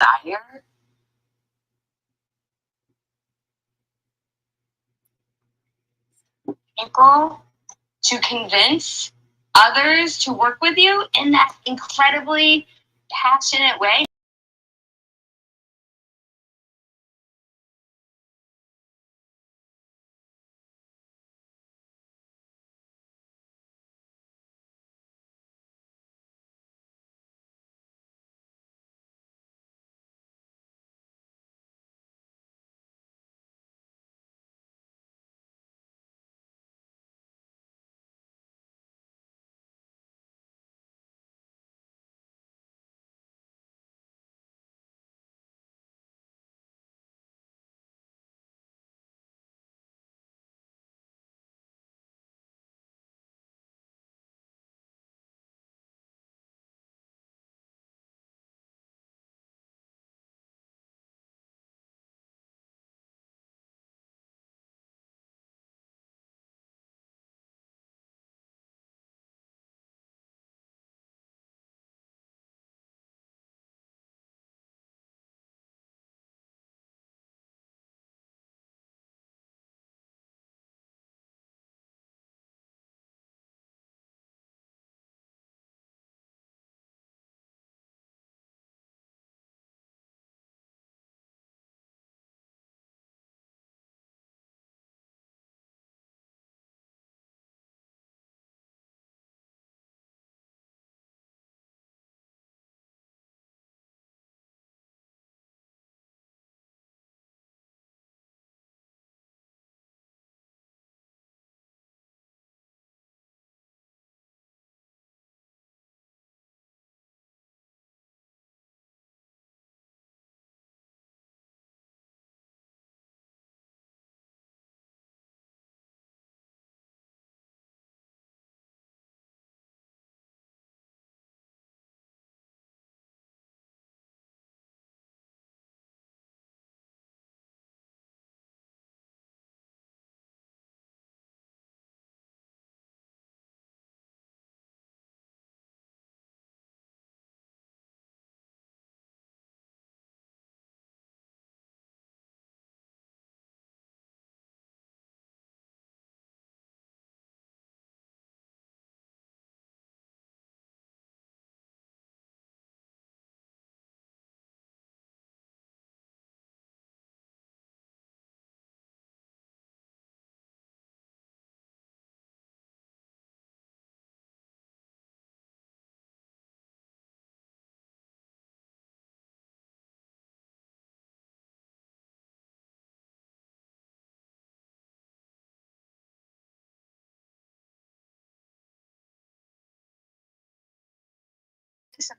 desire people to convince others to work with you in that incredibly passionate way.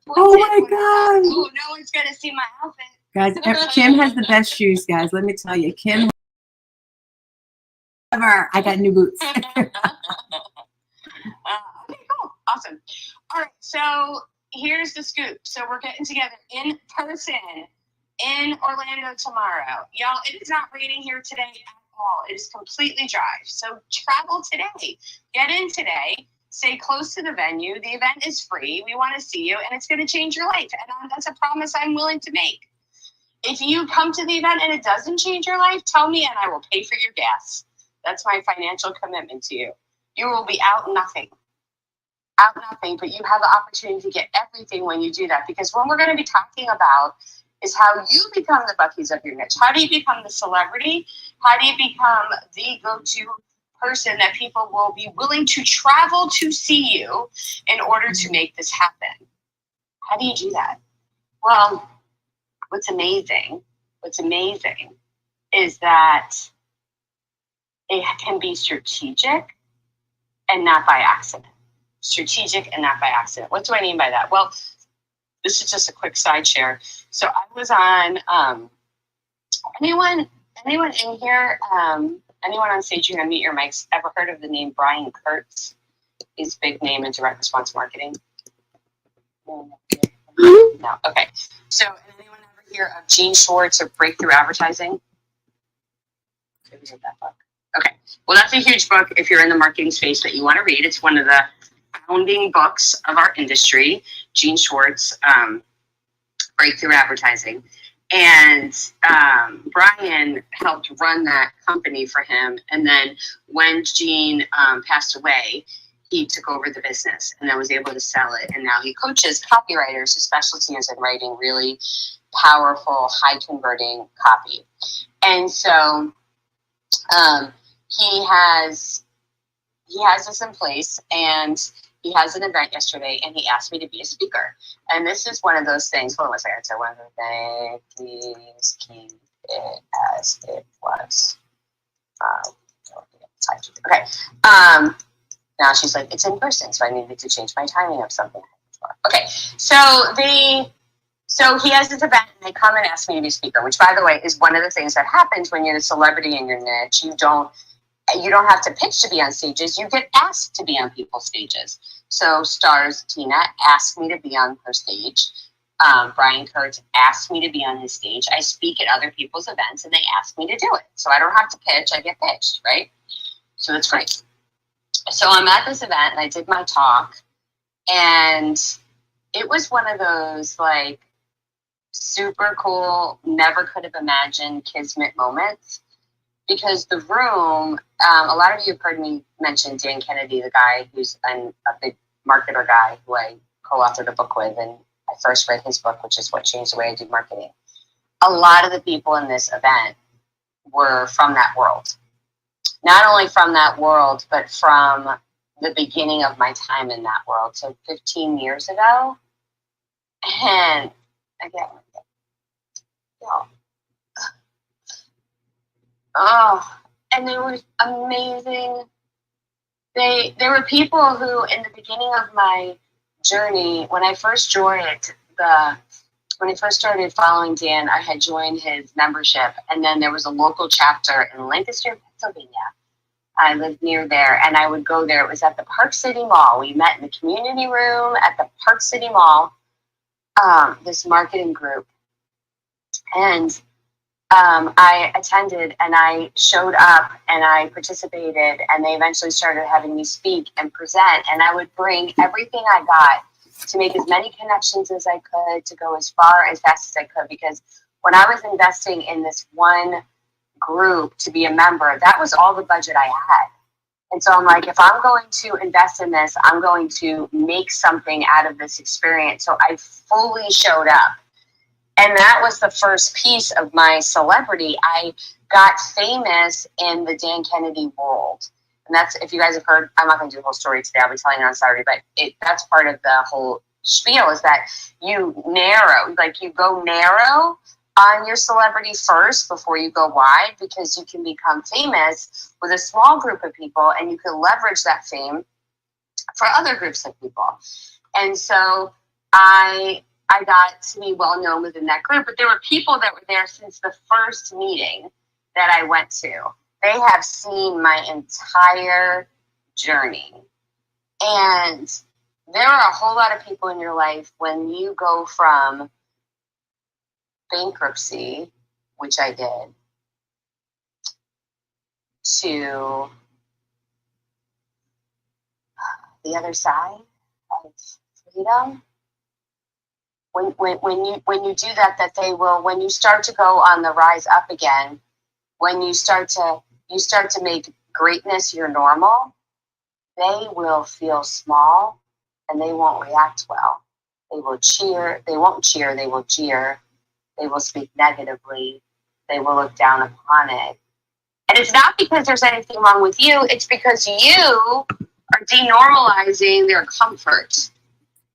Oh my God. Oh, no one's going to see my outfit. Guys, Kim has the best shoes, guys. Let me tell you. Kim, I got new boots. Okay, cool. Awesome. All right, so here's the scoop. So we're getting together in person in Orlando tomorrow. Y'all, it is not raining here today at all. It is completely dry. So travel today. Get in today. Stay close to the venue. The event is free. We want to see you, and it's going to change your life. And that's a promise I'm willing to make. If you come to the event and it doesn't change your life, tell me and I will pay for your gas. That's my financial commitment to you. You will be out nothing. Out nothing, but you have the opportunity to get everything when you do that. Because what we're going to be talking about is how you become the Buc-ee's of your niche. How do you become the celebrity? How do you become the go-to person that people will be willing to travel to see you in order to make this happen? How do you do that? Well, what's amazing is that it can be strategic and not by accident. Strategic and not by accident. What do I mean by that? Well, this is just a quick side share. So I was on, anyone in here, anyone on stage, you can unmute your mics, ever heard of the name Brian Kurtz? He's a big name in direct response marketing. No. Okay. So anyone ever hear of Gene Schwartz or Breakthrough Advertising? Have you read that book? Okay. Well, that's a huge book if you're in the marketing space that you want to read. It's one of the founding books of our industry. Gene Schwartz Breakthrough Advertising. And Brian helped run that company for him. And then when Gene passed away, he took over the business and then was able to sell it. And now he coaches copywriters. His specialty is in writing really powerful, high converting copy. And so he has this in place, and he has an event yesterday, and he asked me to be a speaker. And this is one of those things. Hold on a second. So one of the things, please keep it as it was. Okay. Now she's like, it's in person, so I needed to change my timing of something. Okay. So he has this event, and they come and ask me to be a speaker, which, by the way, is one of the things that happens when you're a celebrity in your niche. You don't have to pitch to be on stages. You get asked to be on people's stages. So stars Tina asked me to be on her stage. Brian Kurtz asked me to be on his stage. I speak at other people's events, and they ask me to do it. So I don't have to pitch. I get pitched, right? So that's great. So I'm at this event, and I did my talk, and it was one of those, like, super cool, never could have imagined kismet moments. Because the room, a lot of you have heard me mention Dan Kennedy, the guy who's a big marketer guy who I co-authored a book with, and I first read his book, which is What Changed the Way I Do Marketing. A lot of the people in this event were from that world. Not only from that world, but from the beginning of my time in that world. So 15 years ago. And again, y'all. Oh, and they were amazing. There were people who, in the beginning of my journey, when I first started following Dan, I had joined his membership, and then there was a local chapter in Lancaster, Pennsylvania. I lived near there, and I would go there. It was at the Park City Mall. We met in the community room at the Park City Mall, this marketing group, and I attended, and I showed up, and I participated, and they eventually started having me speak and present, and I would bring everything I got to make as many connections as I could, to go as far, as fast as I could, because when I was investing in this one group to be a member, that was all the budget I had. And so I'm like, if I'm going to invest in this, I'm going to make something out of this experience. So I fully showed up. And that was the first piece of my celebrity. I got famous in the Dan Kennedy world. And that's, if you guys have heard, I'm not going to do the whole story today. I'll be telling it on Saturday, but that's part of the whole spiel, is that you go narrow on your celebrity first before you go wide, because you can become famous with a small group of people, and you can leverage that fame for other groups of people. And so I got to be well known within that group, but there were people that were there since the first meeting that I went to. They have seen my entire journey. And there are a whole lot of people in your life when you go from bankruptcy, which I did, to the other side of freedom. When you do that they will, when you start to go on the rise up again, when you start to make greatness your normal, they will feel small and they won't react well. They will cheer, they won't cheer, they will jeer, they will speak negatively, they will look down upon it. And it's not because there's anything wrong with you, it's because you are denormalizing their comfort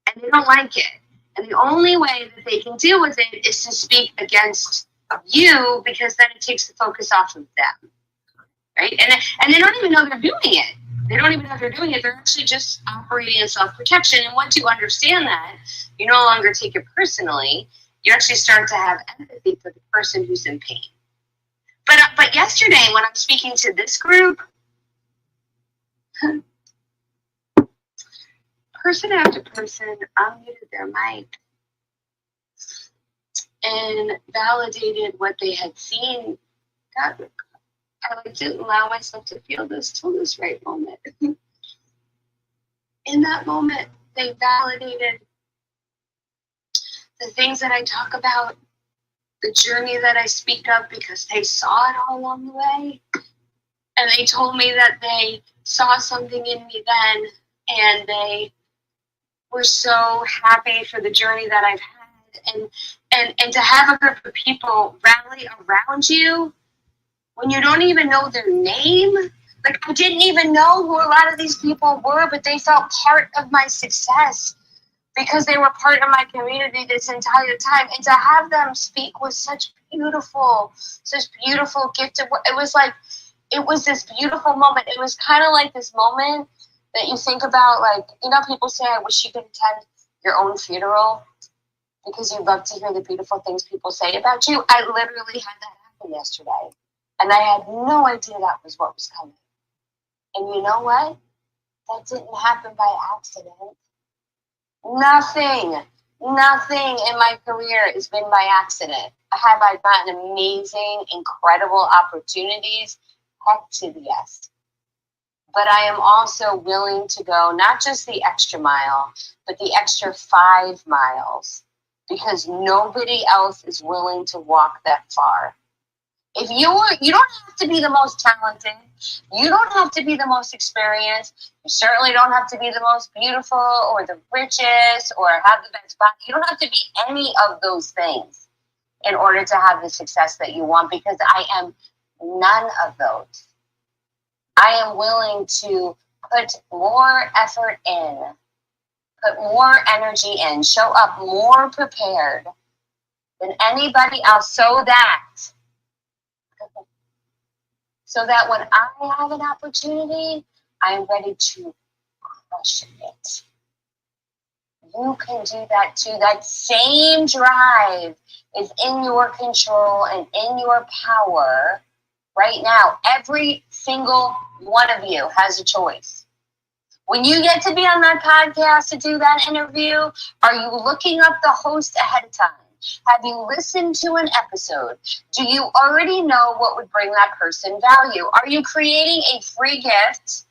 and they don't like it. And the only way that they can deal with it is to speak against you, because then it takes the focus off of them, right? And they don't even know they're doing it. They don't even know they're doing it. They're actually just operating in self-protection. And once you understand that, you no longer take it personally. You actually start to have empathy for the person who's in pain. But yesterday, when I'm speaking to this group, person after person unmuted their mic and validated what they had seen. God, I didn't allow myself to feel this till this right moment. In that moment, they validated the things that I talk about, the journey that I speak of, because they saw it all along the way. And they told me that they saw something in me then, and they were so happy for the journey that I've had. And to have a group of people rally around you when you don't even know their name. Like, I didn't even know who a lot of these people were, but they felt part of my success because they were part of my community this entire time. And to have them speak was such beautiful gift. It was this beautiful moment. It was kind of like this moment that you think about, like, you know, people say, I wish you could attend your own funeral because you'd love to hear the beautiful things people say about you. I literally had that happen yesterday. And I had no idea that was what was coming. And you know what? That didn't happen by accident. Nothing in my career has been by accident. Have I gotten amazing, incredible opportunities? Heck to the yes. But I am also willing to go not just the extra mile, but the extra 5 miles, because nobody else is willing to walk that far. If you don't have to be the most talented, you don't have to be the most experienced, you certainly don't have to be the most beautiful or the richest or have the best body. You don't have to be any of those things in order to have the success that you want, because I am none of those. I am willing to put more effort in, put more energy in, show up more prepared than anybody else so that when I have an opportunity, I'm ready to crush it. You can do that too. That same drive is in your control and in your power right now. Every single one of you has a choice. When you get to be on that podcast to do that interview, are you looking up the host ahead of time? Have you listened to an episode? Do you already know what would bring that person value? Are you creating a free gift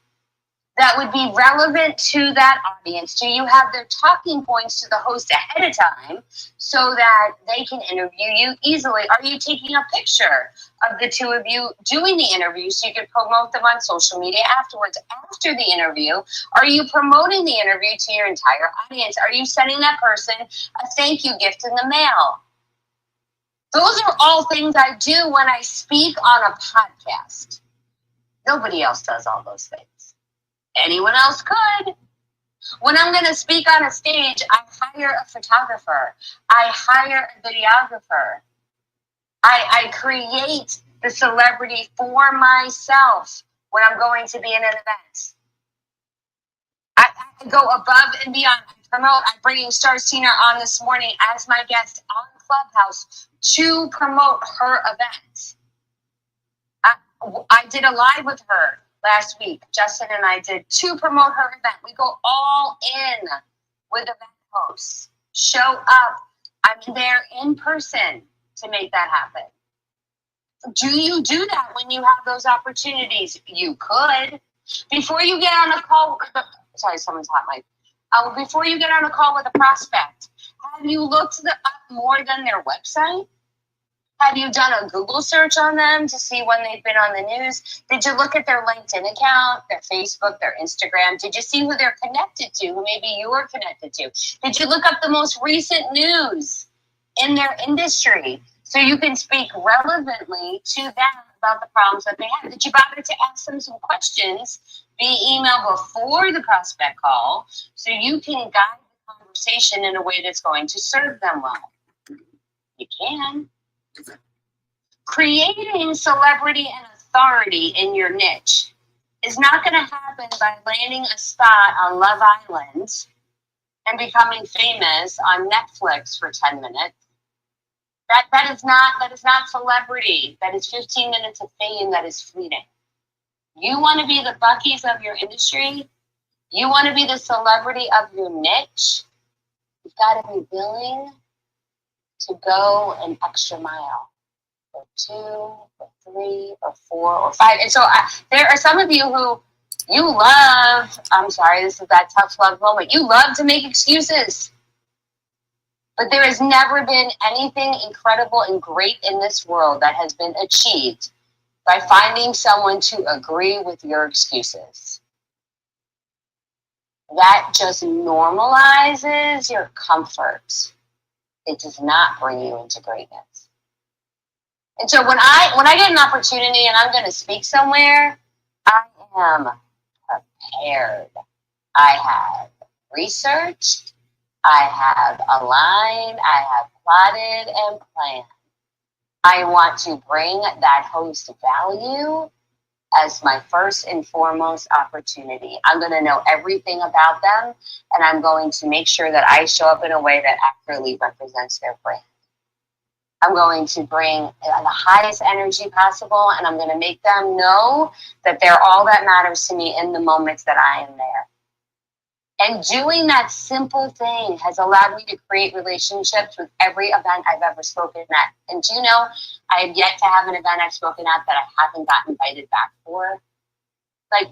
that would be relevant to that audience? Do you have their talking points to the host ahead of time so that they can interview you easily? Are you taking a picture of the two of you doing the interview so you can promote them on social media afterwards? After the interview, are you promoting the interview to your entire audience? Are you sending that person a thank you gift in the mail? Those are all things I do when I speak on a podcast. Nobody else does all those things. Anyone else could. When I'm going to speak on a stage, I hire a photographer. I hire a videographer. I create the celebrity for myself when I'm going to be in an event. I go above and beyond. I promote. I'm bringing Starcina on this morning as my guest on Clubhouse to promote her event. I did a live with her last week. Justin and I did, to promote her event. We go all in with event hosts. Show up. I'm there in person to make that happen. Do you do that when you have those opportunities? You could. Before you get on a call, sorry, someone's hot mic. Before you get on a call with a prospect, have you looked up more than their website? Have you done a Google search on them to see when they've been on the news? Did you look at their LinkedIn account, their Facebook, their Instagram? Did you see who they're connected to, who maybe you are connected to? Did you look up the most recent news in their industry so you can speak relevantly to them about the problems that they have? Did you bother to ask them some questions via email before the prospect call so you can guide the conversation in a way that's going to serve them well? You can. Creating celebrity and authority in your niche is not going to happen by landing a spot on Love Island and becoming famous on Netflix for 10 minutes. That is not celebrity. That is 15 minutes of fame that is fleeting. You want to be the Buc-ee's of your industry? You want to be the celebrity of your niche? You've got to be willing to go an extra mile, or 2, or 3, or 4, or 5. And so there are some of you who you love, I'm sorry, this is that tough love moment. You love to make excuses. But there has never been anything incredible and great in this world that has been achieved by finding someone to agree with your excuses. That just normalizes your comfort. It does not bring you into greatness. And so when I get an opportunity and I'm going to speak somewhere, I am prepared. I have researched, I have aligned, I have plotted and planned. I want to bring that host value as my first and foremost opportunity. I'm going to know everything about them, and I'm going to make sure that I show up in a way that accurately represents their brand. I'm going to bring the highest energy possible, and I'm going to make them know that they're all that matters to me in the moments that I am there. And doing that simple thing has allowed me to create relationships with every event I've ever spoken at. And do you know, I have yet to have an event I've spoken at that I haven't gotten invited back for. Like,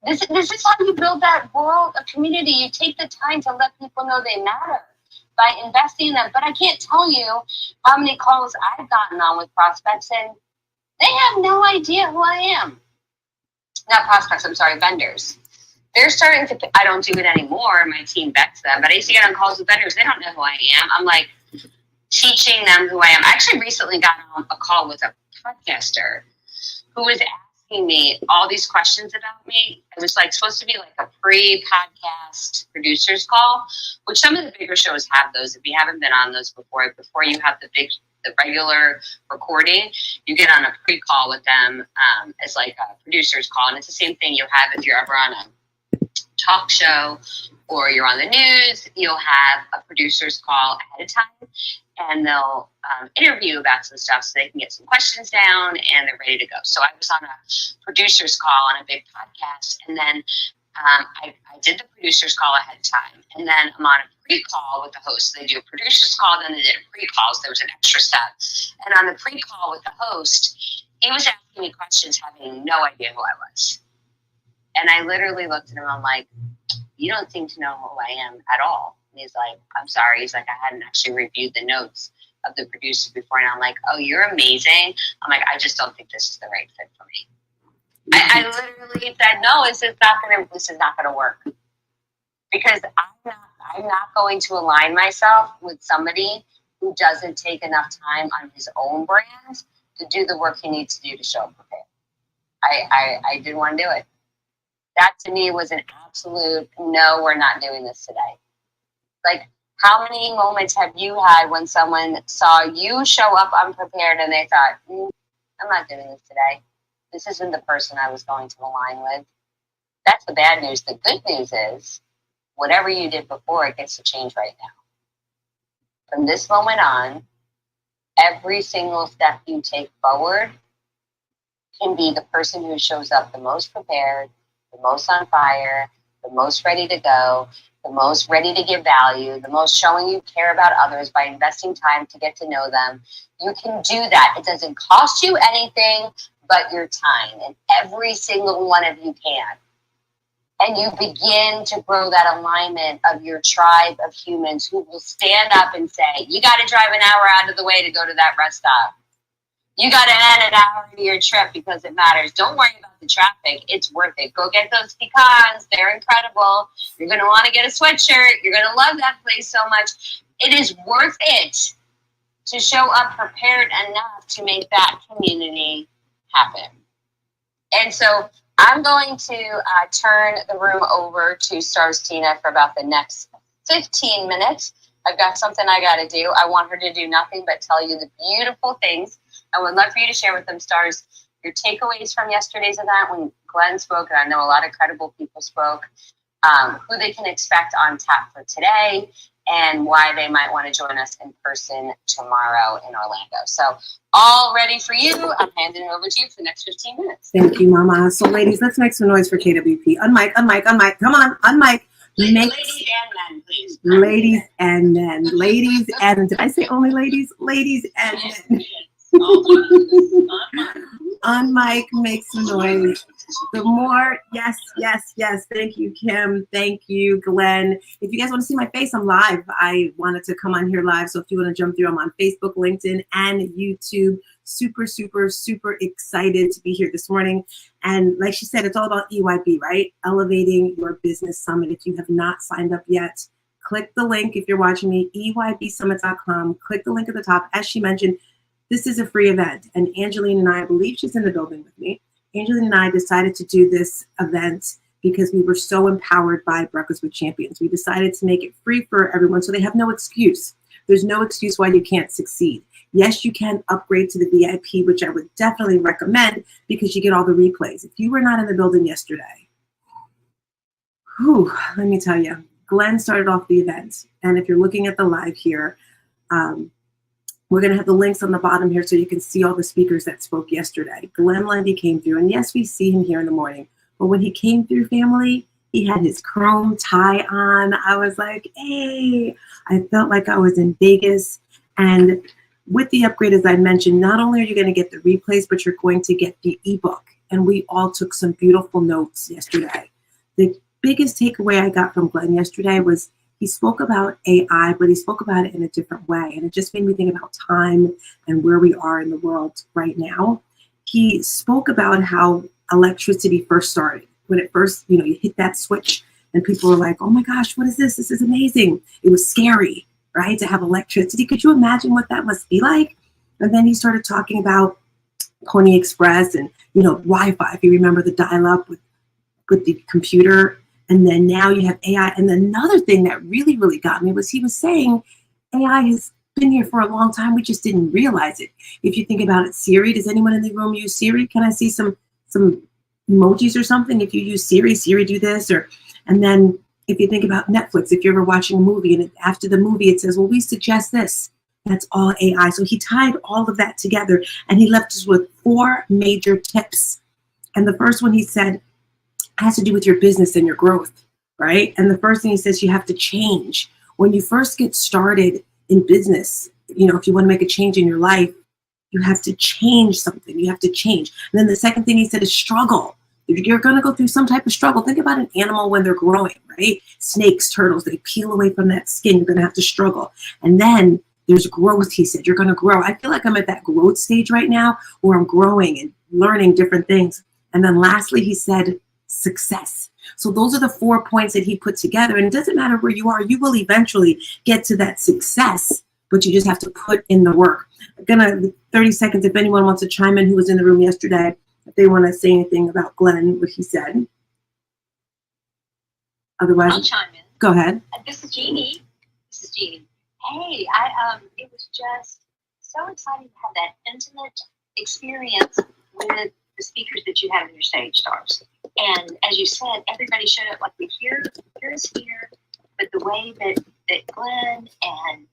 this is how you build that world, a community. You take the time to let people know they matter by investing in them. But I can't tell you how many calls I've gotten on with prospects, and they have no idea who I am. Not prospects, I'm sorry, vendors. They're starting to, I don't do it anymore, my team vets them, but I used to get on calls with vendors, they don't know who I am. I'm like teaching them who I am. I actually recently got on a call with a podcaster who was asking me all these questions about me. It was like supposed to be like a pre-podcast producers call, which some of the bigger shows have those. If you haven't been on those before you have the regular recording, you get on a pre-call with them as like a producer's call. And it's the same thing you'll have if you're ever on a talk show or you're on the news. You'll have a producer's call ahead of time, and they'll interview about some stuff so they can get some questions down and they're ready to go. So I was on a producer's call on a big podcast, and then I did the producer's call ahead of time, and then I'm on a pre-call with the host. They do a producer's call, then they did a pre-call, so there was an extra step. And on the pre-call with the host, he was asking me questions having no idea who I was. And I literally looked at him, I'm like, you don't seem to know who I am at all. And he's like, I'm sorry. He's like, I hadn't actually reviewed the notes of the producer before. And I'm like, oh, you're amazing. I'm like, I just don't think this is the right fit for me. I literally said, no, this is not gonna work. Because I'm not going to align myself with somebody who doesn't take enough time on his own brand to do the work he needs to do to show up prepared. I didn't want to do it. That to me was an absolute no, we're not doing this today. Like, how many moments have you had when someone saw you show up unprepared and they thought, I'm not doing this today. This isn't the person I was going to align with. That's the bad news. The good news is whatever you did before, it gets to change right now. From this moment on, every single step you take forward can be the person who shows up the most prepared, the most on fire, the most ready to go, the most ready to give value, the most showing you care about others by investing time to get to know them. You can do that. It doesn't cost you anything but your time, and every single one of you can. And you begin to grow that alignment of your tribe of humans who will stand up and say, you got to drive an hour out of the way to go to that rest stop. You got to add an hour to your trip because it matters. Don't worry about the traffic. It's worth it. Go get those pecans. They're incredible. You're going to want to get a sweatshirt. You're going to love that place so much. It is worth it to show up prepared enough to make that community happen. And so I'm going to turn the room over to Stars Tina for about the next 15 minutes. I've got something I got to do. I want her to do nothing but tell you the beautiful things. I would love for you to share with them, Stars, your takeaways from yesterday's event when Glenn spoke, and I know a lot of credible people spoke, who they can expect on tap for today, and why they might want to join us in person tomorrow in Orlando. So all ready for you. I'm handing it over to you for the next 15 minutes. Thank you, Mama. So, ladies, let's make some noise for KWP. Unmic. Come on, unmic. Ladies and men, please. Ladies and men. Ladies and, did I say only ladies? Ladies and men. On mic, make some noise The more, yes, yes, yes. Thank you, Kim. Thank you, Glenn. If you guys want to see my face, I'm live. I wanted to come on here live. So if you want to jump through, I'm on Facebook, LinkedIn, and YouTube. Super, super, super excited to be here this morning. And like she said, it's all about EYB, right? Elevating Your Business Summit. If you have not signed up yet, click the link if you're watching me, EYBsummit.com. Click the link at the top. As she mentioned, this is a free event. And Angeline and I believe she's in the building with me. Angeline and I decided to do this event because we were so empowered by Breakfast with Champions. We decided to make it free for everyone so they have no excuse. There's no excuse why you can't succeed. Yes, you can upgrade to the VIP, which I would definitely recommend because you get all the replays. If you were not in the building yesterday, let me tell you, Glenn started off the event. And if you're looking at the live here, we're going to have the links on the bottom here so you can see all the speakers that spoke yesterday. Glenn Lundy came through, and yes, we see him here in the morning. But when he came through, family, he had his chrome tie on. I was like, hey, I felt like I was in Vegas. And with the upgrade, as I mentioned, not only are you going to get the replays, but you're going to get the ebook. And we all took some beautiful notes yesterday. The biggest takeaway I got from Glenn yesterday was he spoke about AI, but he spoke about it in a different way. And it just made me think about time and where we are in the world right now. He spoke about how electricity first started. When it first, you hit that switch and people were like, oh my gosh, what is this? This is amazing. It was scary, right? To have electricity. Could you imagine what that must be like? And then he started talking about Pony Express and, Wi-Fi. If you remember the dial-up with the computer. And then now you have AI. And another thing that really, really got me was he was saying AI has been here for a long time. We just didn't realize it. If you think about it, Siri, does anyone in the room use Siri? Can I see some emojis or something? If you use Siri do this. And then if you think about Netflix, if you're ever watching a movie and after the movie it says, well, we suggest this. That's all AI. So he tied all of that together and he left us with 4 major tips. And the first one he said has to do with your business and your growth, right? And the first thing he says, you have to change. When you first get started in business, if you want to make a change in your life, you have to change something. You have to change. And then the second thing he said is struggle. If you're going to go through some type of struggle, think about an animal when they're growing, right? Snakes, turtles, they peel away from that skin. You're going to have to struggle. And then there's growth, he said. You're going to grow. I feel like I'm at that growth stage right now where I'm growing and learning different things. And then lastly, he said success. So those are the 4 points that he put together. And it doesn't matter where you are. You will eventually get to that success, but you just have to put in the work. I'm gonna 30 seconds if anyone wants to chime in who was in the room yesterday, if they want to say anything about Glenn, what he said. Otherwise, I'll chime in. Go ahead. This is Jeannie. Hey, it was just so exciting to have that intimate experience with the speakers that you have in your stage stars. And as you said, everybody showed up like here is here, but the way that Glenn and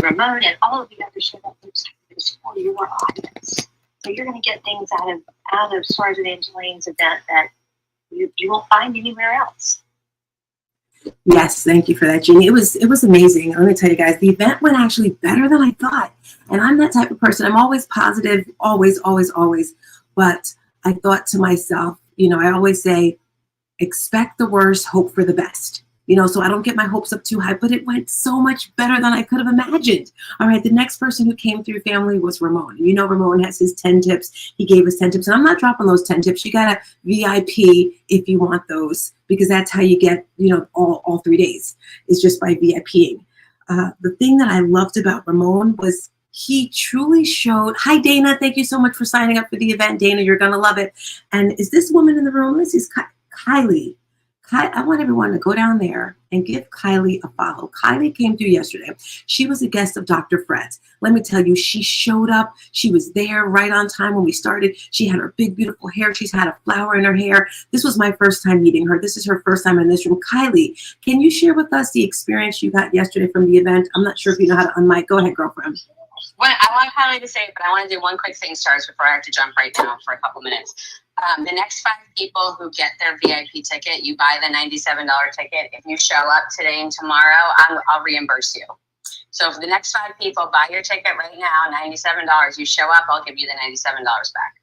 Ramon and all of the others showed up, it was for your audience. So you're going to get things out of Stars with Angeline's event that you won't find anywhere else. Yes, thank you for that, Jeannie. It was amazing. Let me tell you guys, the event went actually better than I thought. And I'm that type of person. I'm always positive, always, always, always. But I thought to myself, I always say, expect the worst, hope for the best. So I don't get my hopes up too high, but it went so much better than I could have imagined. All right, the next person who came through, family, was Ramon. Ramon has his 10 tips. He gave us 10 tips, and I'm not dropping those 10 tips. You got to VIP if you want those, because that's how you get, all 3 days, is just by VIPing. The thing that I loved about Ramon was he truly showed, hi, Dana, thank you so much for signing up for the event. Dana, you're going to love it. And is this woman in the room? This is Kylie. I want everyone to go down there and give Kylie a follow. Kylie came through yesterday. She was a guest of Dr. Fred's. Let me tell you, she showed up. She was there right on time when we started. She had her big, beautiful hair. She's had a flower in her hair. This was my first time meeting her. This is her first time in this room. Kylie, can you share with us the experience you got yesterday from the event? I'm not sure if you know how to unmic. Go ahead, girlfriend. Well, I want Kylie to say it, but I want to do one quick thing, Stars, before I have to jump right now for a couple minutes. The next 5 people who get their VIP ticket, you buy the $97 ticket. If you show up today and tomorrow, I'll reimburse you. So for the next 5 people, buy your ticket right now, $97. You show up, I'll give you the $97 back.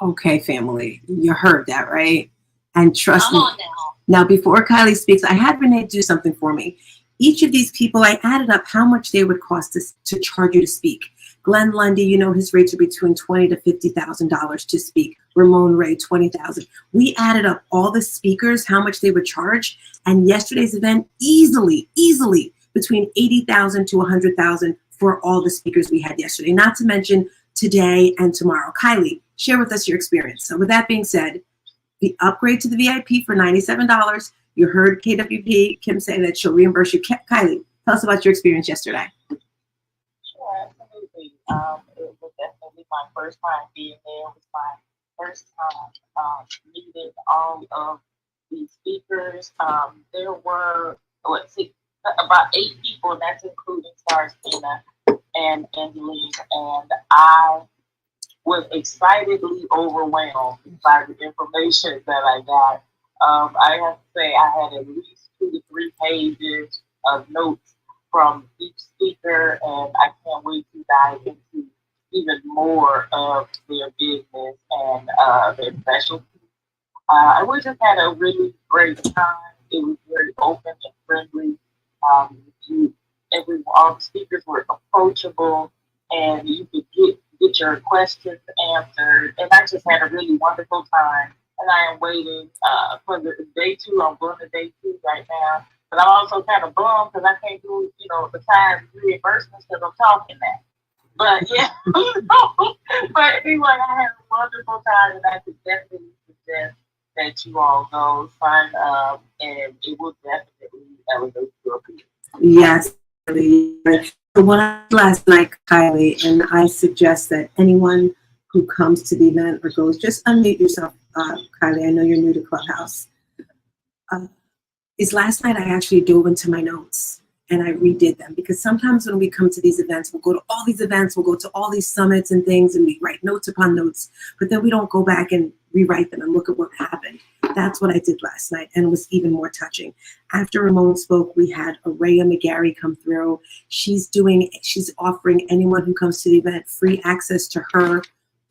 Okay, family, you heard that, right? And trust Come me. on now. Now, before Kylie speaks, I had Renee do something for me. Each of these people, I added up how much they would cost us to charge you to speak. Glenn Lundy, you know his rates are between $20,000 to $50,000 to speak. Ramon Ray, $20,000. We added up all the speakers, how much they would charge, and yesterday's event easily between $80,000 to $100,000 for all the speakers we had yesterday. Not to mention today and tomorrow. Kylie, share with us your experience. So, with that being said, the upgrade to the VIP for $97. You heard KWP Kim say that she'll reimburse you. Kylie, tell us about your experience yesterday. Sure, absolutely. It was definitely my first time being there. It was my first time meeting all of the speakers. There were about 8 people, and that's including Stars Tina and Angeline, and I was excitedly overwhelmed by the information that I got. I have to say I had at least 2 to 3 pages of notes from each speaker, and I can't wait to dive into even more of their business and their specialty. We just had a really great time. It was very open and friendly. All the speakers were approachable, and you could get your questions answered. And I just had a really wonderful time. And I am waiting for the day 2. I'm going to day 2 right now. But I'm also kind of bummed because I can't do, the time reimbursements because I'm talking now. But yeah, but anyway, I had a wonderful time, and I could definitely suggest that you all go sign up, and it will definitely elevate your opinion. Yes. So what I did last night, Kylie, and I suggest that anyone who comes to the event or goes, just unmute yourself, Kylie. I know you're new to Clubhouse. Is last night I actually dove into my notes and I redid them, because sometimes when we come to these events, we'll go to all these events, we'll go to all these summits and things, and we write notes upon notes, but then we don't go back and rewrite them and look at what happened. That's what I did last night, and it was even more touching. After Ramon spoke, we had Araya McGarry come through. She's offering anyone who comes to the event free access to her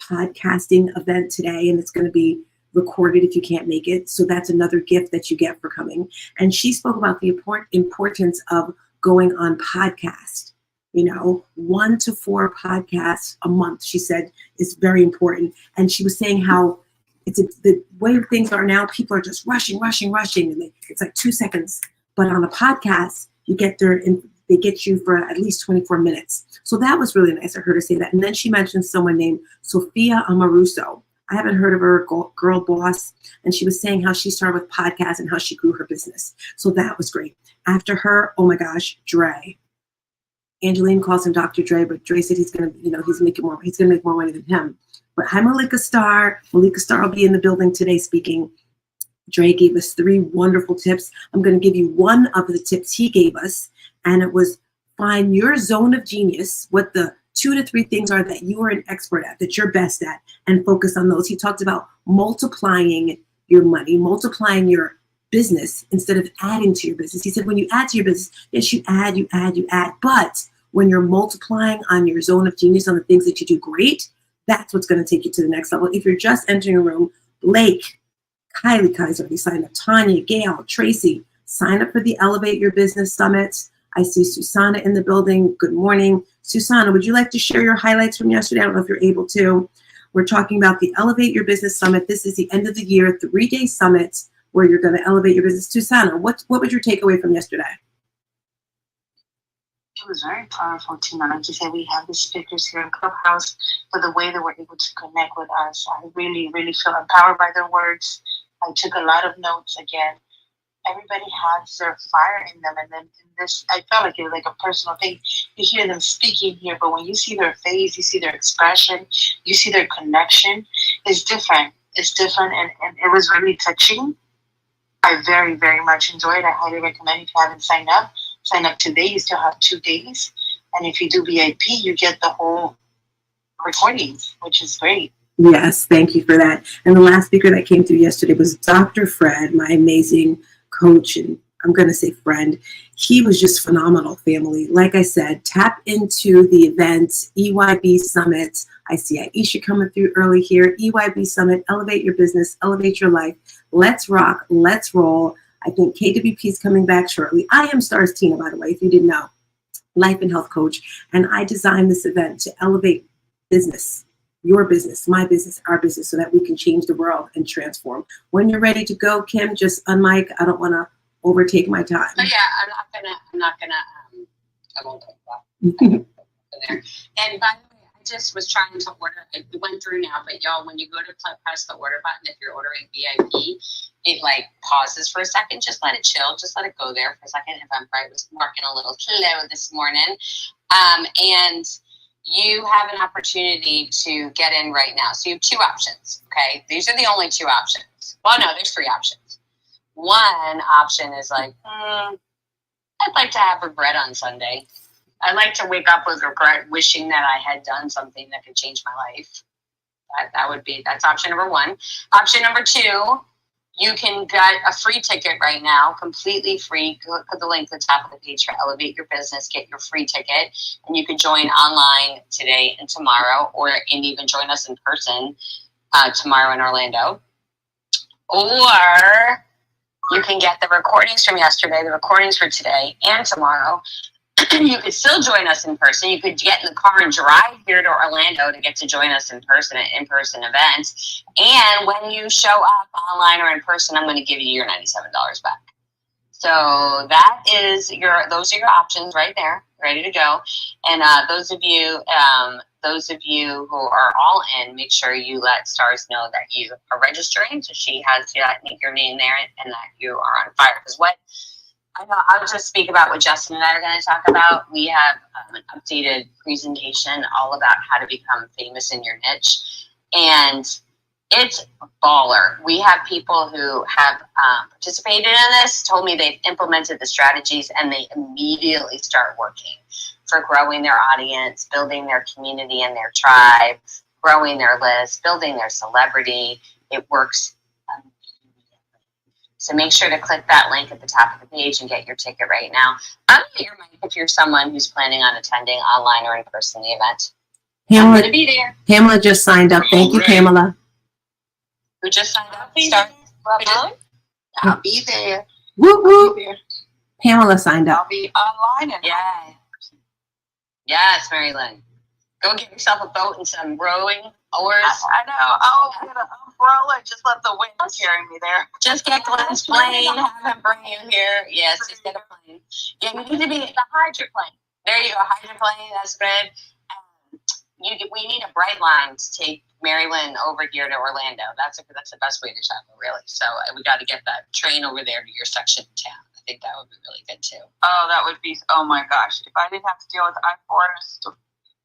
podcasting event today, and it's going to be recorded if you can't make it. So that's another gift that you get for coming. And she spoke about the importance of going on podcast. 1 to 4 podcasts a month, she said, is very important. And she was saying how the way things are now, people are just rushing, and it's like 2 seconds. But on a podcast, you get there and they get you for at least 24 minutes. So that was really nice of her to say that. And then she mentioned someone named Sophia Amoruso. I haven't heard of her, girl boss. And she was saying how she started with podcasts and how she grew her business. So that was great. After her, oh my gosh, Dre. Angeline calls him Dr. Dre, but Dre said he's going to, he's going to make more money than him. But hi, Malika Starr. Malika Starr will be in the building today speaking. Dre gave us 3 wonderful tips. I'm going to give you one of the tips he gave us, and it was find your zone of genius, what the 2 to 3 things are that you are an expert at, that you're best at, and focus on those. He talked about multiplying your money, multiplying your business instead of adding to your business. He said when you add to your business, yes, you add, but when you're multiplying on your zone of genius, on the things that you do great, that's what's going to take you to the next level. If you're just entering a room, Blake, Kylie's already signed up, Tanya, Gail, Tracy, sign up for the Elevate Your Business Summit. I see Susanna in the building. Good morning. Susanna, would you like to share your highlights from yesterday? I don't know if you're able to. We're talking about the Elevate Your Business Summit. This is the end of the year, 3-day summit where you're going to elevate your business. Susanna, what was your takeaway from yesterday? It was very powerful tonight. Like you said, we have the speakers here in Clubhouse for the way that we're able to connect with us. I really, really feel empowered by their words. I took a lot of notes again. Everybody has their fire in them, and then in this, I felt like it was like a personal thing. You hear them speaking here, but when you see their face, you see their expression, you see their connection, it's different. It's different, and it was really touching. I very, very much enjoyed it. I highly recommend if you haven't signed up. Sign up today. You still have 2 days. And if you do VIP, you get the whole recordings, which is great. Yes, thank you for that. And the last speaker that came through yesterday was Dr. Fred, my amazing coach and I'm going to say friend. He was just phenomenal, family. Like I said, tap into the event, EYB Summit. I see Aisha coming through early here. EYB Summit, elevate your business, elevate your life. Let's rock, let's roll. I think KWP is coming back shortly. I am Stars Tina, by the way, if you didn't know, life and health coach. And I designed this event to elevate business, your business, my business, our business, so that we can change the world and transform. When you're ready to go, Kim, just unmic. I don't want to overtake my time. Oh yeah, I won't put that in there. And by the way, I just was trying to order, I went through now, but y'all, when you go to press the order button, if you're ordering VIP, it like pauses for a second. Just let it chill. Just let it go there for a second. Eventbrite was working a little slow this morning. And you have an opportunity to get in right now. So you have two options, okay? These are the only two options. Well, no, there's three options. One option is like, I'd like to have regret on Sunday. I'd like to wake up with regret, wishing that I had done something that could change my life. That's option number one. Option number two, you can get a free ticket right now, completely free. Click the link at the top of the page for Elevate Your Business. Get your free ticket, and you can join online today and tomorrow, and even join us in person tomorrow in Orlando. Or you can get the recordings from yesterday, the recordings for today and tomorrow. You could still join us in person. You could get in the car and drive here to Orlando to get to join us in person at in-person events. And when you show up online or in person, I'm going to give you your $97 back. So those are your options right there, ready to go. And those of you who are all in, make sure you let Stars know that you are registering, so she has your name there and that you are on fire. Because I'll just speak about what Justin and I are going to talk about. We have an updated presentation all about how to become famous in your niche, and it's baller. We have people who have participated in this, told me they've implemented the strategies, and they immediately start working for growing their audience, building their community and their tribe, growing their list, building their celebrity. It works immediately. So make sure to click that link at the top of the page and get your ticket right now. Unmute your mic if you're someone who's planning on attending online or in person the event. I'm going to be there. Pamela just signed up. Thank you, Pamela. Who just signed up? I'll be there. Whoop, whoop. Pamela signed up. I'll be online and Yeah. Yes, Mary Lynn. Go get yourself a boat and some rowing oars. I know. I'll get an umbrella and just let the wind carry me there. Just get Glenn's plane, have him bring you here. Yes, just get a plane. Yeah, you need to be the hydroplane. There you go, hydroplane. That's good. We need a bright line to take Mary Lynn over here to Orlando. That's the best way to travel, really. So we got to get that train over there to your section of town. I think that would be really good too. Oh, that would be, oh my gosh. If I didn't have to deal with I-4,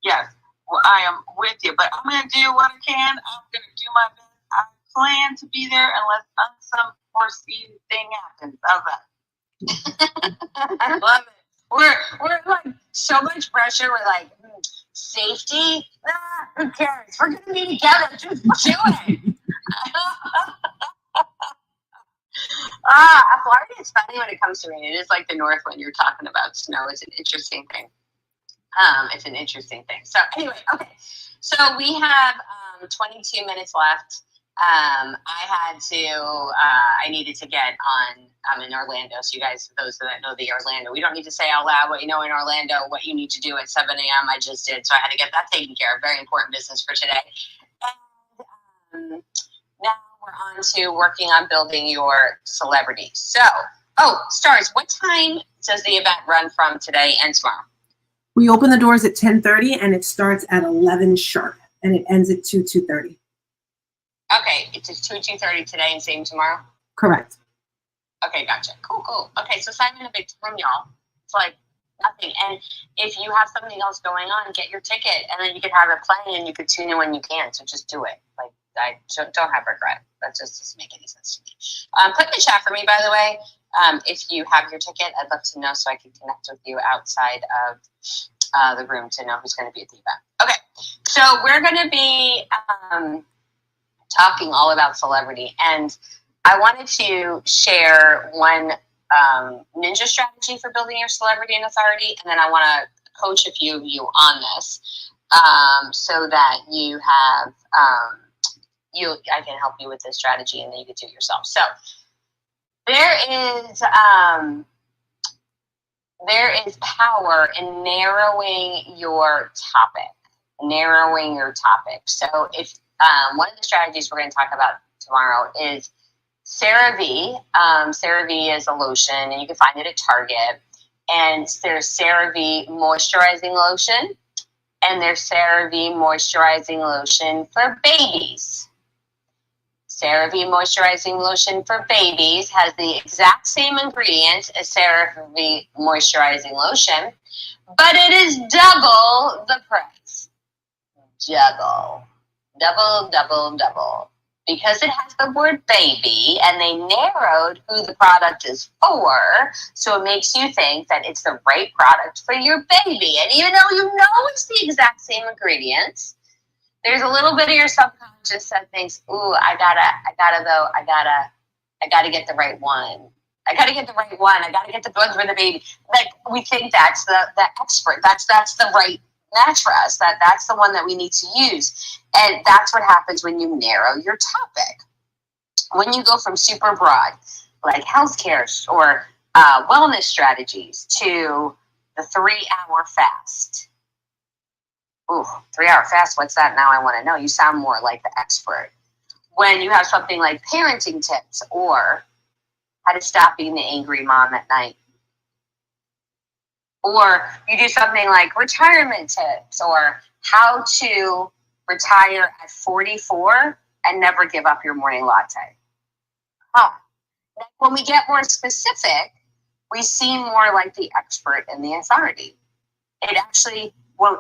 yes, well, I am with you. But I'm going to do what I can. I'm going to do my best. I plan to be there unless some unforeseen thing happens. How's that? I love it. We're like so much pressure. We're like, safety? Who cares? We're going to be together. Just do it. Florida is funny when it comes to rain. It is like the North when you're talking about snow. It's an interesting thing. So anyway, okay. So we have 22 minutes left. I needed to get on, I'm in Orlando. So you guys, for those that know the Orlando, we don't need to say out loud what you know in Orlando, what you need to do at 7 a.m. I just did. So I had to get that taken care of. Very important business for today. And now we're on to working on building your celebrity. So, Stars, what time does the event run from today and tomorrow? We open the doors at 10:30 and it starts at 11 sharp and it ends at 2:30. Okay, it's just 2:30 today and same tomorrow? Correct. Okay, gotcha. Cool. Okay, so sign in a big time, y'all. It's like nothing. And if you have something else going on, get your ticket and then you can have it playing and you can tune in when you can. So just do it. Like, I don't have regret. That just doesn't make any sense to me. Put in the chat for me, by the way. If you have your ticket, I'd love to know so I can connect with you outside of the room to know who's going to be at the event. Okay, so we're going to be talking all about celebrity. And I wanted to share one ninja strategy for building your celebrity and authority, and then I want to coach a few of you on this, so that you have I can help you with this strategy, and then you can do it yourself. So there is power in narrowing your topic. So if one of the strategies we're going to talk about tomorrow is CeraVe. CeraVe is a lotion, and you can find it at Target. And there's CeraVe moisturizing lotion, and there's CeraVe moisturizing lotion for babies. CeraVe moisturizing lotion for babies has the exact same ingredients as CeraVe moisturizing lotion, but it is double the price. Double. Because it has the word baby, and they narrowed who the product is for, so it makes you think that it's the right product for your baby. And even though you know it's the exact same ingredients, there's a little bit of your subconscious that thinks, ooh, I gotta get the right one. I gotta get the one for the baby. Like, we think that's the expert. That's the right mattress. That's the one that we need to use. And that's what happens when you narrow your topic. When you go from super broad, like healthcare or wellness strategies, to the 3-hour fast. Ooh, 3-hour fast, what's that? Now I want to know. You sound more like the expert. When you have something like parenting tips, or how to stop being the angry mom at night. Or you do something like retirement tips, or how to retire at 44 and never give up your morning latte. When we get more specific, we seem more like the expert and the authority. It actually,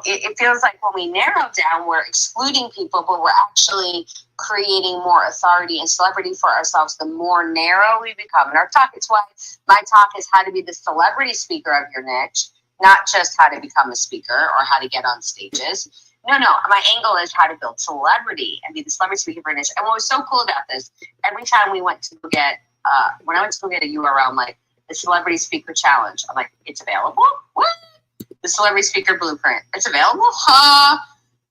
it feels like when we narrow down, we're excluding people, but we're actually creating more authority and celebrity for ourselves the more narrow we become. And our talk, it's why my talk is how to be the celebrity speaker of your niche, not just how to become a speaker or how to get on stages. No, my angle is how to build celebrity and be the celebrity speaker for your niche. And what was so cool about this, every time we went to get, when I went to go get a URL, I'm like, the Celebrity Speaker Challenge. I'm like, it's available? What? The Celebrity Speaker Blueprint. It's available?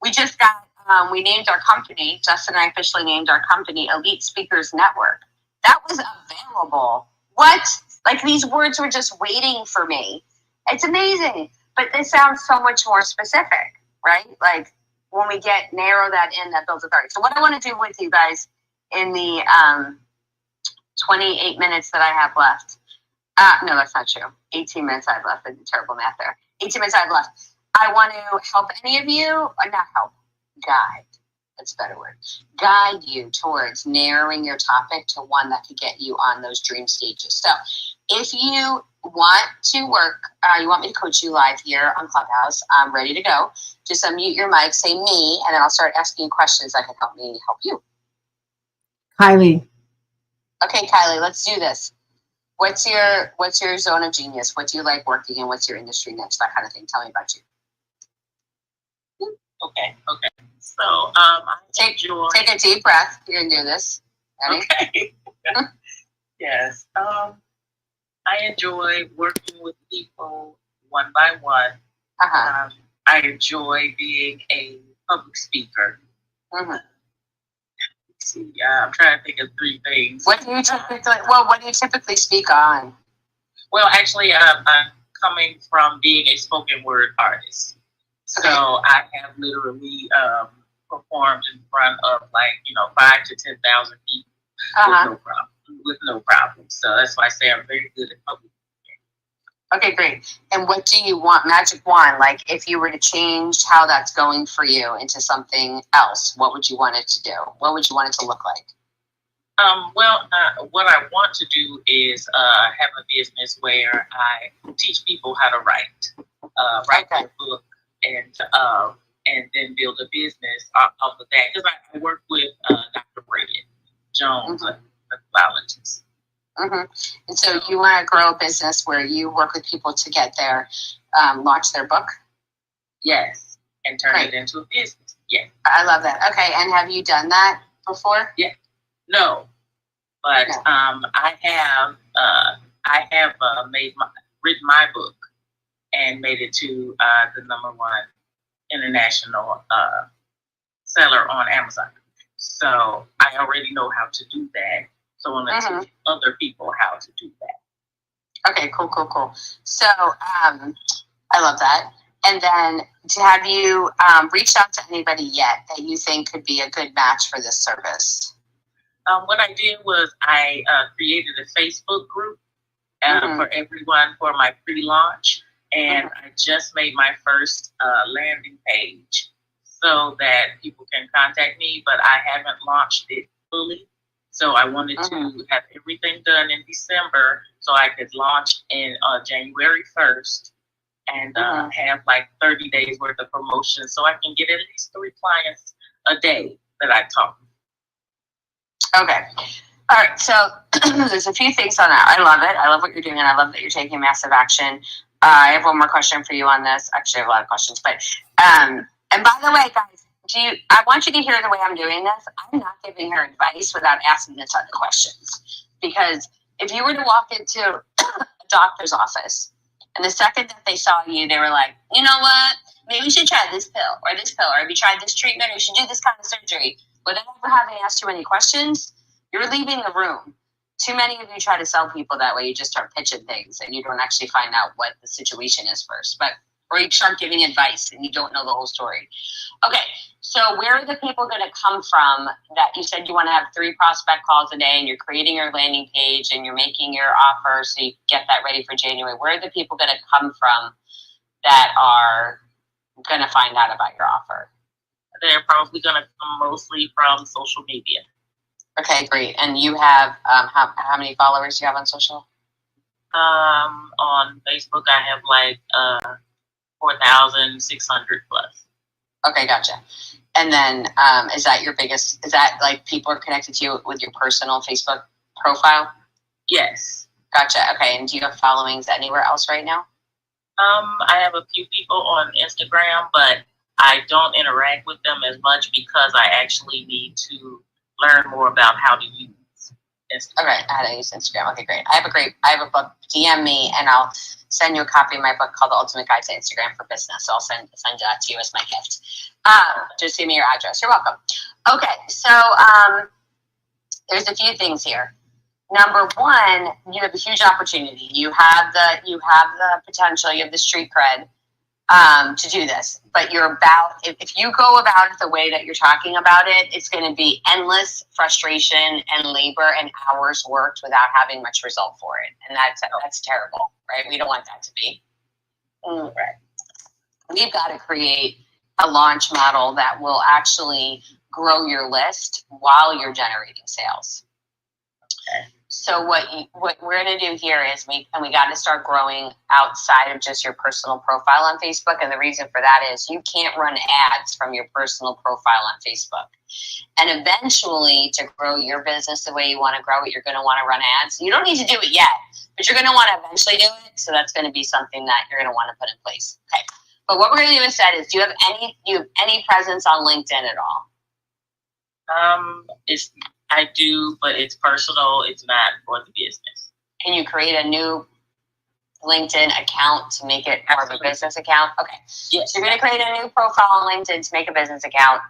We just got, we named our company, Justin and I officially named our company Elite Speakers Network. That was available. What? Like, these words were just waiting for me. It's amazing. But this sounds so much more specific, right? Like, when we narrow that in, that builds authority. So what I want to do with you guys in the 28 minutes that I have left. No, that's not true. 18 minutes I have left. I did terrible math there. 18 minutes I have left. I want to help any of you, or not help, guide. That's a better word. Guide you towards narrowing your topic to one that could get you on those dream stages. So if you want to work, you want me to coach you live here on Clubhouse, I'm ready to go. Just unmute your mic, say me, and then I'll start asking you questions that can help me help you. Kylie. Okay, Kylie, let's do this. What's your zone of genius? What do you like working in? What's your industry niche? That kind of thing. Tell me about you. Okay. So Take a deep breath. You can do this. Ready? Okay. Yes. I enjoy working with people one by one. Uh-huh. I enjoy being a public speaker. Mm-hmm. See, I'm trying to think of 3 things. What do you typically speak on? Well, actually, I'm coming from being a spoken word artist. So I have literally performed in front of 5,000 to 10,000 people with no problem. So that's why I say I'm very good at public. Okay, great. And what do you want? Magic wand, like if you were to change how that's going for you into something else, what would you want it to do? What would you want it to look like? What I want to do is have a business where I teach people how to write their book, and then build a business off of that. Because I work with Dr. Brandon Jones, a pathologist. Mm-hmm. And so you want to grow a business where you work with people to get their, launch their book? Yes, and turn it into a business. Yeah. I love that. Okay, and have you done that before? Yeah. No, but I have I have written my book and made it to the #1 international seller on Amazon. So I already know how to do that. So I'm going to teach other people how to do that. Okay, cool. So I love that. And then, have you reached out to anybody yet that you think could be a good match for this service? What I did was I created a Facebook group for everyone for my pre-launch, and I just made my first landing page so that people can contact me, but I haven't launched it fully. So I wanted to have everything done in December so I could launch in January 1st and have like 30 days worth of promotion so I can get at least 3 clients a day that I talk to. Okay. All right. So there's a few things on that. I love it. I love what you're doing, and I love that you're taking massive action. I have one more question for you on this. Actually, I have a lot of questions, but and by the way, guys, I want you to hear the way I'm doing this. I'm not giving her advice without asking a ton of questions, because if you were to walk into a doctor's office and the second that they saw you, they were like, you know what? Maybe you should try this pill, or have you tried this treatment, or you should do this kind of surgery. Without ever having asked too many questions, you're leaving the room. Too many of you try to sell people that way. You just start pitching things and you don't actually find out what the situation is first. Or you start giving advice and you don't know the whole story. Okay, so where are the people going to come from that you said you want to have 3 prospect calls a day and you're creating your landing page and you're making your offer so you get that ready for January? Where are the people going to come from that are going to find out about your offer? They're probably going to come mostly from social media. Okay, great. And you have how many followers do you have on social? On Facebook, I have like 4,600 plus. Okay, gotcha. And then is that your biggest? Is that like people are connected to you with your personal Facebook profile? Yes. Gotcha. Okay. And do you have followings anywhere else right now? I have a few people on Instagram, but I don't interact with them as much because I actually need to learn more about how to use Instagram. Okay, how to use Instagram. Okay, great. I have a book. DM me and I'll send you a copy of my book called The Ultimate Guide to Instagram for Business. So I'll send that to you as my gift. Just give me your address. You're welcome. Okay, so there's a few things here. Number one, you have a huge opportunity. You have the potential. You have the street cred to do this. But if you go about it the way that you're talking about it, it's going to be endless frustration and labor and hours worked without having much result for it. And that's terrible, right? We don't want that to be. Right. We've got to create a launch model that will actually grow your list while you're generating sales. Okay. So what we're going to do here is we got to start growing outside of just your personal profile on Facebook. And the reason for that is you can't run ads from your personal profile on Facebook. And eventually, to grow your business the way you want to grow it, you're going to want to run ads. You don't need to do it yet, but you're going to want to eventually do it. So that's going to be something that you're going to want to put in place. Okay. But what we're going to do instead is, do you have any presence on LinkedIn at all? I do, but it's personal. It's not for the business. Can you create a new LinkedIn account to make it more of a business account? Okay. Yes. So you're going to create a new profile on LinkedIn to make a business account.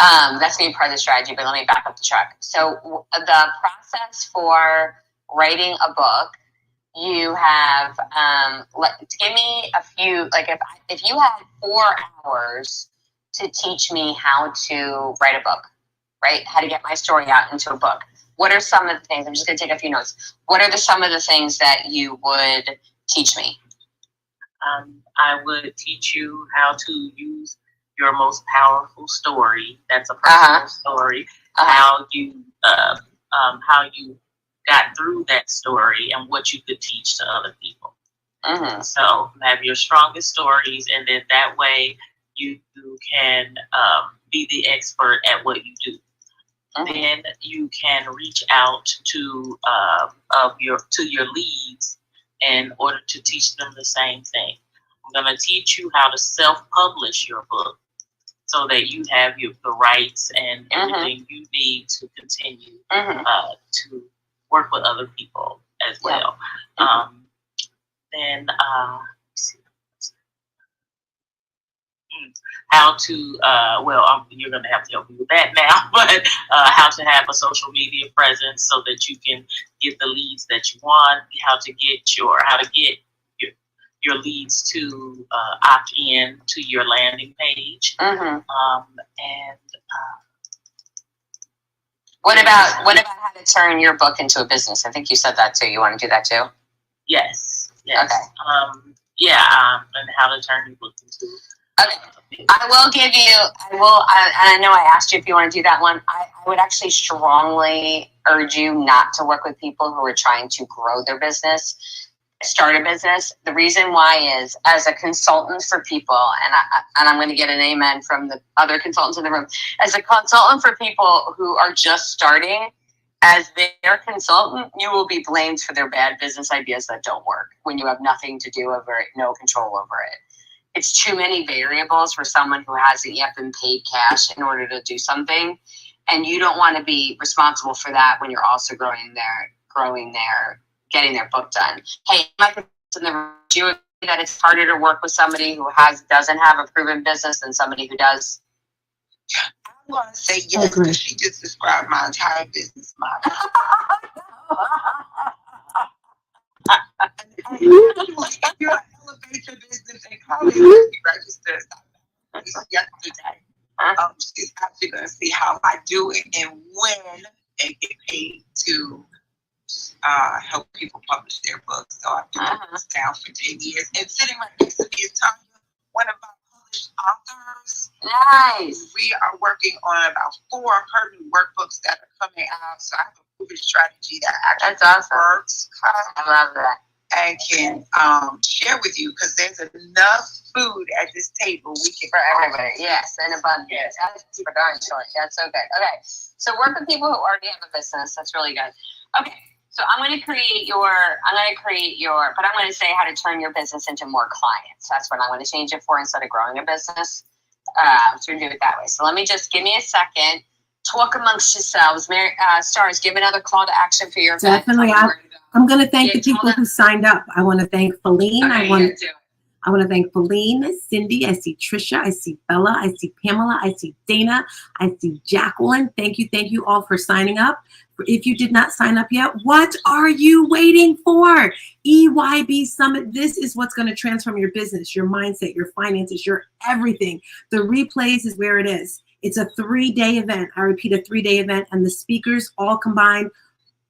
That's going to be part of the strategy, but let me back up the truck. So the process for writing a book, you have, give me a few, like if you had 4 hours to teach me how to write a book, right? How to get my story out into a book. What are some of the things? I'm just going to take a few notes. What are some of the things that you would teach me? I would teach you how to use your most powerful story. That's a personal story. How you got through that story and what you could teach to other people. So have your strongest stories, and then that way you can be the expert at what you do. Then you can reach out to your leads in order to teach them the same thing. I'm going to teach you how to self-publish your book so that you have the rights and everything you need to continue to work with other people as well. Then how to you're going to have to help me with that now, but how to have a social media presence so that you can get the leads that you want, how to get your leads to opt in to your landing page. Mm-hmm. And what about how to turn your book into a business? I think you said that too. You want to do that too? Yes. Okay. And how to turn your book into. Okay. I know I asked you if you want to do that one. I would actually strongly urge you not to work with people who are trying to grow their business, start a business. The reason why is, as a consultant for people, and I'm going to get an amen from the other consultants in the room, as a consultant for people who are just starting, as their consultant, you will be blamed for their bad business ideas that don't work when you have nothing to do over it, no control over it. It's too many variables for someone who hasn't yet been paid cash in order to do something. And you don't want to be responsible for that when you're also getting their book done. Hey, Mike, do you agree that it's harder to work with somebody who doesn't have a proven business than somebody who does? I'm going to say yes, because she just described my entire business model. If you elevate your business and call it registered yesterday, she's actually going to see how I do it and when they get paid to help people publish their books. So I've been doing this now for 10 years. And sitting right next to me is Tanya, one of our published authors. Nice. We are working on about 4 of her new workbooks that are coming out. So I have a proven strategy that actually works. I love that. And can share with you, because there's enough food at this table we can for everybody. Yes, in abundance. Yes. That's super darn short. That's so good. Okay, so work with people who already have a business. That's really good. Okay, so I'm going to create your, but I'm going to say how to turn your business into more clients. That's what I'm going to change it for instead of growing a business. So we do it that way. So give me a second. Talk amongst yourselves. Mary, Stars, give another call to action for your event. Definitely. I'm going to thank the people who signed up. I want to thank Feline. Okay, I want to thank Feline, Cindy. I see Trisha. I see Bella. I see Pamela. I see Dana. I see Jacqueline. Thank you all for signing up. If you did not sign up yet, what are you waiting for? EYB Summit. This is what's going to transform your business, your mindset, your finances, your everything. The replays is where it is. It's a 3-day event. I repeat, a 3-day event, and the speakers all combined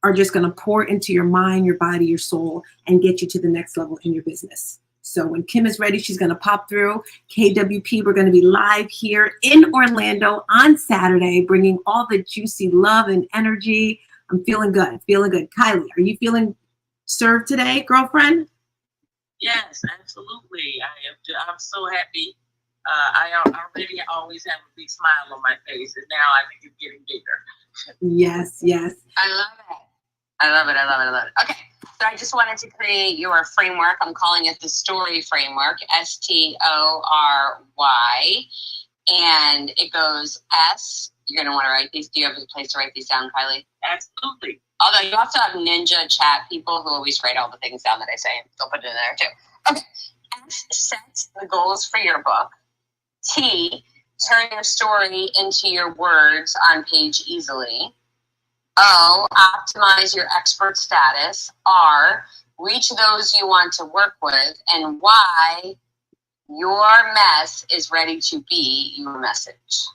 are just going to pour into your mind, your body, your soul, and get you to the next level in your business. So when Kim is ready, she's going to pop through. KWP, we're going to be live here in Orlando on Saturday, bringing all the juicy love and energy. I'm feeling good. Kylie, are you feeling served today, girlfriend? Yes, absolutely. I'm so happy. I already always have a big smile on my face, and now I think it's getting bigger. Yes. I love it. Okay, so I just wanted to create your framework. I'm calling it the Story Framework, STORY. And it goes S. You're going to want to write these. Do you have a place to write these down, Kylie? Absolutely. Although you also have Ninja chat people who always write all the things down that I say. They'll put it in there too. Okay. S, set the goals for your book. T, turn your story into your words on page easily. O, optimize your expert status. R, reach those you want to work with. And Y, your mess is ready to be your message.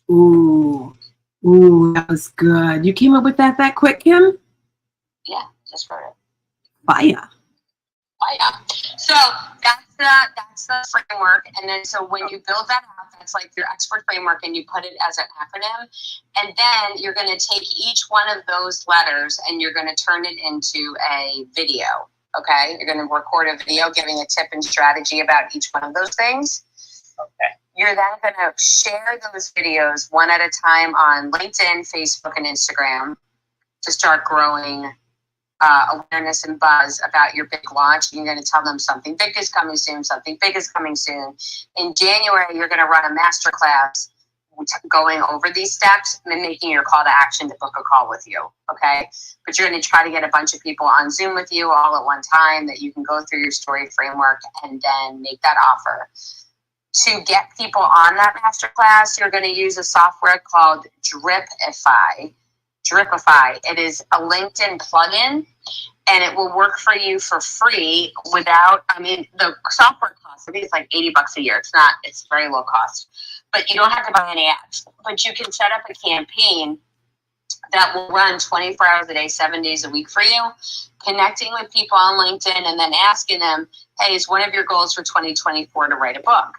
Ooh, that was good. You came up with that quick, Kim? Yeah, just wrote it. Fire. So that's the framework, and then so when you build that out, that's like your expert framework, and you put it as an acronym, and then you're going to take each one of those letters and you're going to turn it into a video. Okay, you're going to record a video giving a tip and strategy about each one of those things. Okay. You're then going to share those videos one at a time on LinkedIn, Facebook, and Instagram to start growing awareness and buzz about your big launch. You're going to tell them something big is coming soon. In January, you're going to run a masterclass going over these steps and then making your call to action to book a call with you. Okay. But you're going to try to get a bunch of people on Zoom with you all at one time that you can go through your story framework and then make that offer. To get people on that masterclass, you're going to use a software called Dripify. Dripify. It is a LinkedIn plugin, and it will work for you for free without, I mean, the software costs, I think it's like $80 a year. It's very low cost, but you don't have to buy any apps. But you can set up a campaign that will run 24 hours a day, 7 days a week for you, connecting with people on LinkedIn and then asking them, hey, is one of your goals for 2024 to write a book?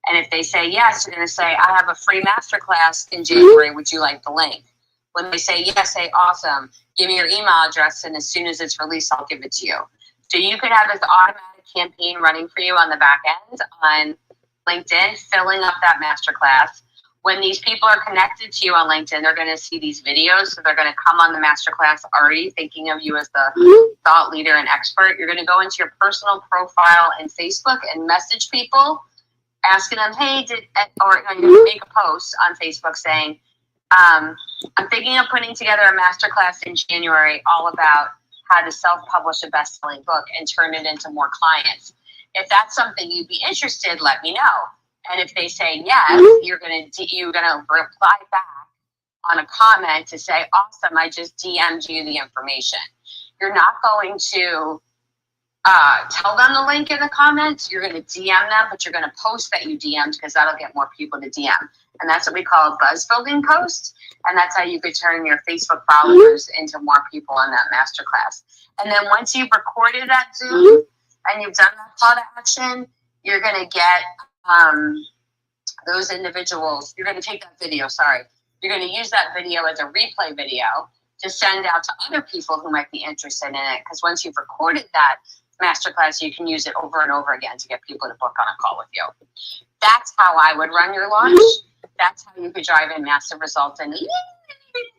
And if they say yes, you're going to say, I have a free masterclass in January. Would you like the link? When they say yes, say, awesome. Give me your email address, and as soon as it's released, I'll give it to you. So you could have this automatic campaign running for you on the back end on LinkedIn, filling up that masterclass. When these people are connected to you on LinkedIn, they're going to see these videos. So they're going to come on the masterclass already thinking of you as the thought leader and expert. You're going to go into your personal profile in Facebook and message people, asking them, hey, or you make a post on Facebook saying, I'm thinking of putting together a masterclass in January all about how to self-publish a best-selling book and turn it into more clients. If that's something you'd be interested, let me know. And if they say yes, you're gonna reply back on a comment to say, awesome, I just DM'd you the information. You're not going to tell them the link in the comments. You're going to DM them, but you're going to post that you DM'd because that'll get more people to DM. And that's what we call a buzz building post. And that's how you could turn your Facebook followers into more people on that masterclass. And then once you've recorded that Zoom and you've done that call to action, you're going to get those individuals. You're going to take that video, You're going to use that video as a replay video to send out to other people who might be interested in it. Because once you've recorded that masterclass, you can use it over and over again to get people to book on a call with you. That's how I would run your launch. That's how you could drive in massive results in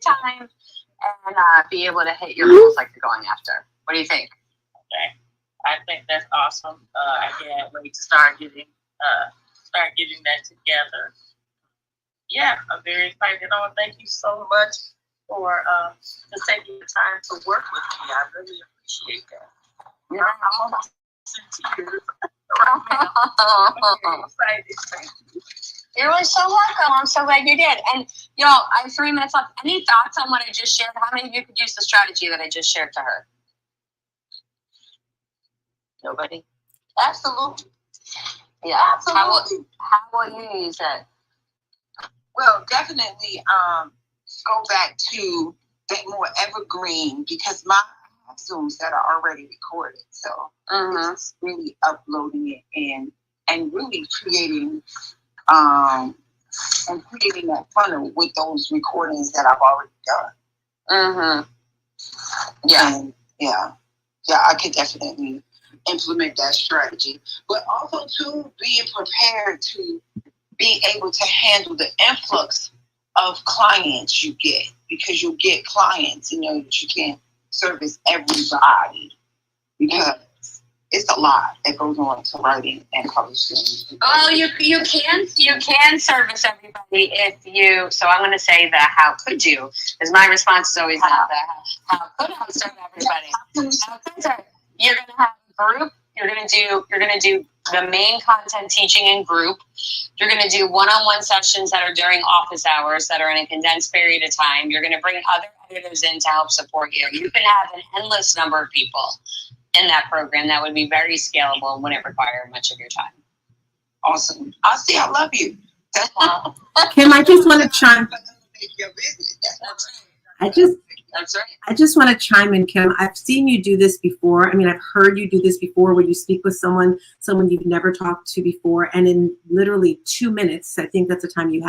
time and be able to hit your goals like you're going after. What do you think? Okay, I think that's awesome. I can't wait to start getting that together. Yeah, I'm very excited. Thank you so much for just taking the time to work with me. I really appreciate that. Yeah, I'm almost in tears right now. I'm excited. Thank you. You're so welcome. I'm so glad you did. And y'all, I have 3 minutes left. Any thoughts on what I just shared? How many of you could use the strategy that I just shared to her? Nobody? Absolutely. Yeah. Absolutely. How will you use it? Well, definitely go back to that more evergreen, because my Zooms that are already recorded. So it's really uploading it and really creating that funnel with those recordings that I've already done. Yeah. And yeah, I could definitely implement that strategy. But also to being prepared to be able to handle the influx of clients you get, because you'll get clients, that you can't service everybody, because it's a lot that goes on to writing and publishing. Well, you can service everybody if you. So I'm going to say the how could you, because my response is always not the how could I serve everybody. You're going to have a group. You're going to do the main content teaching in group. You're going to do one-on-one sessions that are during office hours that are in a condensed period of time. You're going to bring other editors in to help support you. You can have an endless number of people in that program that would be very scalable and wouldn't require much of your time. Awesome. I love you. That's why. Kim, I just want to chime. I just want to chime in, Kim. I've seen you do this before. I mean, I've heard you do this before, where you speak with someone you've never talked to before, and in literally 2 minutes, I think that's the time you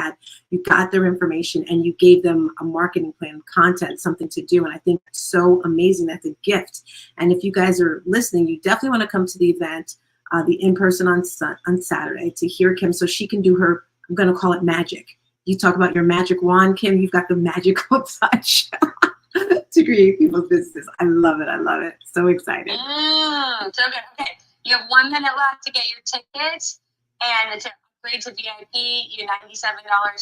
got their information and you gave them a marketing plan, content, something to do. And I think it's so amazing. That's a gift. And if you guys are listening, you definitely want to come to the event, the in-person on Saturday, to hear Kim so she can do her, I'm going to call it magic. You talk about your magic wand, Kim. You've got the magical touch to create people's business. I love it. So excited. So good. Okay. You have 1 minute left to get your tickets, and it's upgrade to VIP, you $97.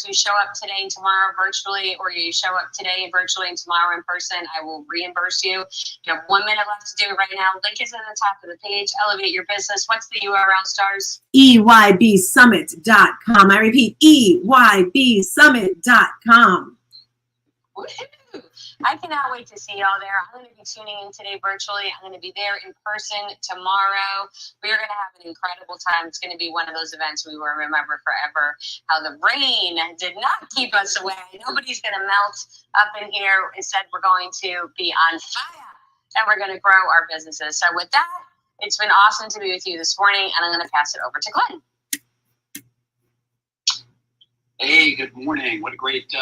You show up today and tomorrow virtually, or you show up today and virtually and tomorrow in person, I will reimburse you. You have 1 minute left to do it right now. Link is at the top of the page. Elevate your business. What's the URL, Stars? EYBsummit.com. I repeat, EYBsummit.com. Woohoo! I cannot wait to see y'all there. I'm going to be tuning in today virtually. I'm going to be there in person tomorrow. We are going to have an incredible time. It's going to be one of those events we will remember forever. How the rain did not keep us away. Nobody's going to melt up in here. Instead, we're going to be on fire and we're going to grow our businesses. So with that, it's been awesome to be with you this morning, and I'm going to pass it over to Glenn. Hey, good morning. What a great